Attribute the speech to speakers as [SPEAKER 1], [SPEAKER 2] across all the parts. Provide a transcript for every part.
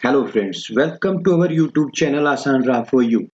[SPEAKER 1] Hello friends, welcome to our YouTube channel Asan Ra for you.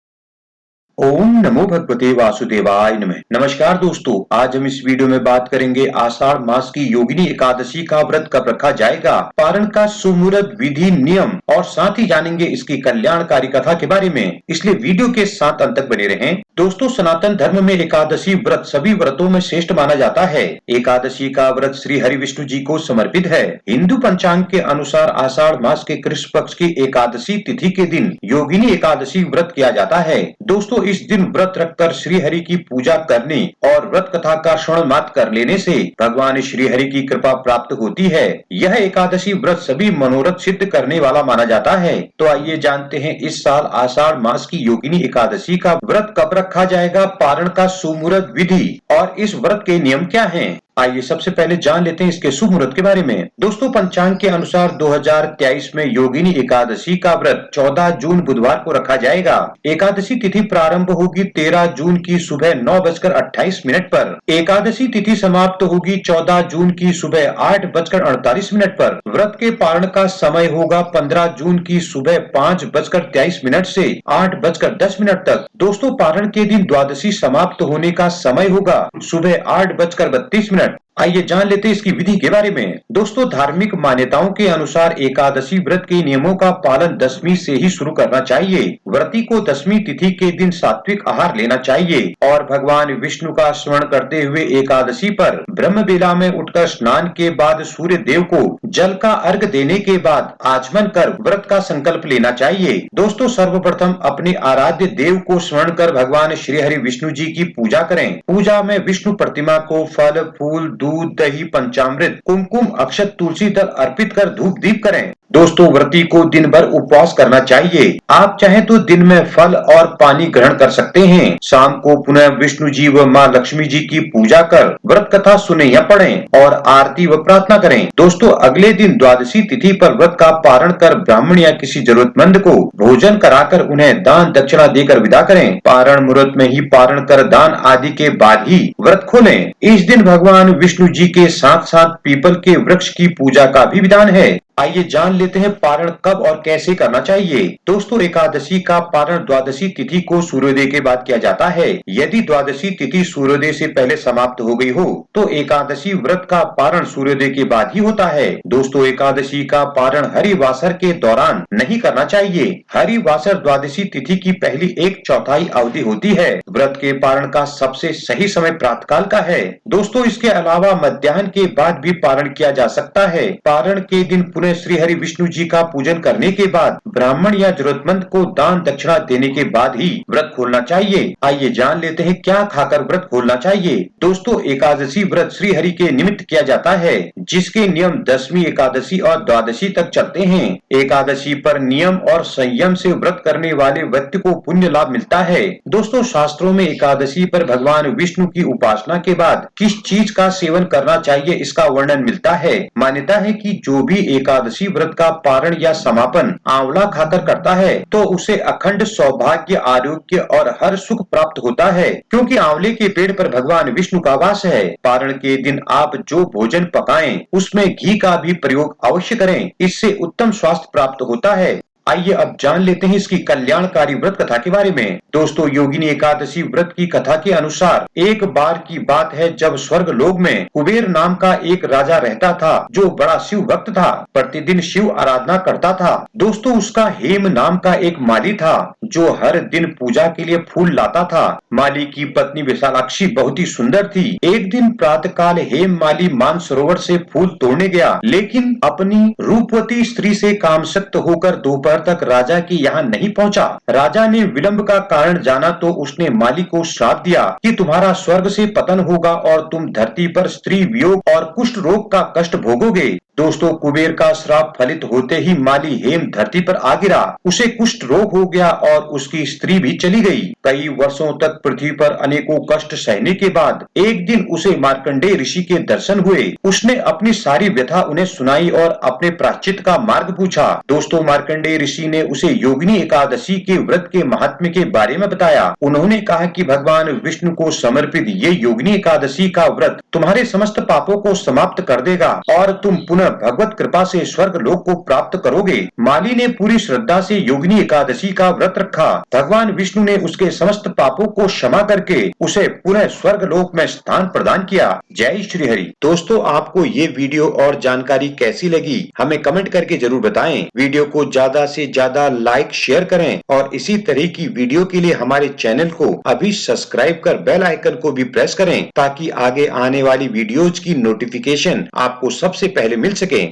[SPEAKER 2] ओम नमो भगवते वासुदेवाय नमः। नमस्कार दोस्तों, आज हम इस वीडियो में बात करेंगे आषाढ़ मास की योगिनी एकादशी का व्रत कब रखा जाएगा, पारण का सुमुहूर्त विधि नियम और साथ ही जानेंगे इसकी कल्याणकारी कथा के बारे में, इसलिए वीडियो के साथ अंत तक बने रहें। दोस्तों, सनातन धर्म में एकादशी व्रत सभी व्रतों में श्रेष्ठ माना जाता है। एकादशी का व्रत श्री हरि विष्णु जी को समर्पित है। हिंदू पंचांग के अनुसार आषाढ़ मास के कृष्ण पक्ष की एकादशी तिथि के दिन योगिनी एकादशी व्रत किया जाता है। दोस्तों, इस दिन व्रत रखकर श्री हरि की पूजा करने और व्रत कथा का श्रवण मात्र कर लेने से भगवान श्री हरि की कृपा प्राप्त होती है। यह एकादशी व्रत सभी मनोरथ सिद्ध करने वाला माना जाता है। तो आइए जानते हैं इस साल आषाढ़ मास की योगिनी एकादशी का व्रत कब रखा जाएगा, पारण का सुमुहूर्त विधि और इस व्रत के नियम क्या हैं। आइए सबसे पहले जान लेते हैं इसके शुभ मुहूर्त के बारे में। दोस्तों, पंचांग के अनुसार 2023 में योगिनी एकादशी का व्रत 14 जून बुधवार को रखा जाएगा। एकादशी तिथि प्रारंभ होगी 13 जून की सुबह 9:28 पर। एकादशी तिथि समाप्त होगी 14 जून की सुबह 8:48 पर। व्रत के पारण का समय होगा 15 जून की सुबह 5:23 से 8:10 तक। दोस्तों, पारण के दिन द्वादशी समाप्त होने का समय होगा सुबह 8:32। आइए जान लेते हैं इसकी विधि के बारे में। दोस्तों, धार्मिक मान्यताओं के अनुसार एकादशी व्रत के नियमों का पालन दशमी से ही शुरू करना चाहिए। व्रती को दशमी तिथि के दिन सात्विक आहार लेना चाहिए और भगवान विष्णु का स्मरण करते हुए एकादशी पर ब्रह्म बेला में उठकर स्नान के बाद सूर्य देव को जल का अर्घ देने के बाद आचमन कर व्रत का संकल्प लेना चाहिए। दोस्तों, सर्वप्रथम अपने आराध्य देव को स्मरण कर भगवान श्री हरि विष्णु जी की पूजा करें। पूजा में विष्णु प्रतिमा को फल फूल दूध दही पंचामृत कुमकुम अक्षत तुलसी दल अर्पित कर धूप दीप करें। दोस्तों, व्रती को दिन भर उपवास करना चाहिए। आप चाहें तो दिन में फल और पानी ग्रहण कर सकते हैं। शाम को पुनः विष्णु जी व माँ लक्ष्मी जी की पूजा कर व्रत कथा सुने या पढ़ें और आरती व प्रार्थना करें। दोस्तों, अगले दिन द्वादशी तिथि पर व्रत का पारण कर ब्राह्मण या किसी जरूरतमंद को भोजन कराकर उन्हें दान दक्षिणा देकर विदा करें। पारण मुहूर्त में ही पारण कर दान आदि के बाद ही व्रत खोलें। इस दिन भगवान विष्णु जी के साथ साथ पीपल के वृक्ष की पूजा का भी विधान है। आइए जान लेते हैं पारण कब और कैसे करना चाहिए। दोस्तों, एकादशी का पारण द्वादशी तिथि को सूर्योदय के बाद किया जाता है। यदि द्वादशी तिथि सूर्योदय से पहले समाप्त हो गई हो तो एकादशी व्रत का पारण सूर्योदय के बाद ही होता है। दोस्तों, एकादशी का पारण हरिवासर के दौरान नहीं करना चाहिए। हरिवासर द्वादशी तिथि की पहली 1/4 अवधि होती है। व्रत के पारण का सबसे सही समय प्रातःकाल का है। दोस्तों, इसके अलावा मध्याह्न के बाद भी पारण किया जा सकता है। पारण के दिन पुनः श्री हरि विष्णु जी का पूजन करने के बाद ब्राह्मण या जरूरतमंद को दान दक्षिणा देने के बाद ही व्रत खोलना चाहिए। आइए जान लेते हैं क्या खाकर व्रत खोलना चाहिए। दोस्तों, एकादशी व्रत श्री हरि के निमित्त किया जाता है, जिसके नियम दसवीं एकादशी और द्वादशी तक चलते हैं। एकादशी पर नियम और संयम से व्रत करने वाले व्यक्ति को पुण्य लाभ मिलता है। दोस्तों, शास्त्रों में एकादशी पर भगवान विष्णु की उपासना के बाद किस चीज का सेवन करना चाहिए इसका वर्णन मिलता है। मान्यता है कि जो भी एकादशी व्रत का पारण या समापन आंवला खाकर करता है तो उसे अखंड सौभाग्य आरोग्य और हर सुख प्राप्त होता है, क्योंकि आंवले के पेड़ पर भगवान विष्णु का वास है। पारण के दिन आप जो भोजन पकाएं उसमें घी का भी प्रयोग अवश्य करें, इससे उत्तम स्वास्थ्य प्राप्त होता है। आइए अब जान लेते हैं इसकी कल्याणकारी व्रत कथा के बारे में। दोस्तों, योगिनी एकादशी व्रत की कथा के अनुसार एक बार की बात है जब स्वर्ग लोक में कुबेर नाम का एक राजा रहता था, जो बड़ा शिव भक्त था, प्रतिदिन शिव आराधना करता था। दोस्तों, उसका हेम नाम का एक माली था जो हर दिन पूजा के लिए फूल लाता था। माली की पत्नी विशालाक्षी बहुत ही सुंदर थी। एक दिन प्रातःकाल हेम माली मानसरोवर से फूल तोड़ने गया, लेकिन अपनी रूपवती स्त्री से कामशक्त होकर दोपहर तक राजा के यहाँ नहीं पहुँचा। राजा ने विलंब का कारण जाना तो उसने माली को श्राप दिया कि तुम्हारा स्वर्ग से पतन होगा और तुम धरती पर स्त्री वियोग और कुष्ठ रोग का कष्ट भोगोगे। दोस्तों, कुबेर का श्राप फलित होते ही माली हेम धरती पर आ गिरा। उसे कुष्ठ रोग हो गया और उसकी स्त्री भी चली गई। कई वर्षों तक पृथ्वी पर अनेकों कष्ट सहने के बाद एक दिन उसे मार्कंडेय ऋषि के दर्शन हुए। उसने अपनी सारी व्यथा उन्हें सुनाई और अपने प्रायश्चित का मार्ग पूछा। दोस्तों, मार्कंडेय ऋषि ने उसे योगिनी एकादशी के व्रत के महात्म्य के बारे में बताया। उन्होंने कहा कि भगवान विष्णु को समर्पित ये योगिनी एकादशी का व्रत तुम्हारे समस्त पापों को समाप्त कर देगा और तुम पुनः भगवत कृपा से स्वर्ग लोक को प्राप्त करोगे। माली ने पूरी श्रद्धा से योगिनी एकादशी का व्रत रखा। भगवान विष्णु ने उसके समस्त पापों को क्षमा करके उसे पुनः स्वर्ग लोक में स्थान प्रदान किया। जय श्री हरि। दोस्तों, आपको ये वीडियो और जानकारी कैसी लगी हमें कमेंट करके जरूर बताएं। वीडियो को ज्यादा से ज्यादा लाइक शेयर करें और इसी तरह की वीडियो के लिए हमारे चैनल को अभी सब्सक्राइब कर बेल आइकन को भी प्रेस करें ताकि आगे आने वाली वीडियोज की नोटिफिकेशन आपको सबसे पहले मिल सके।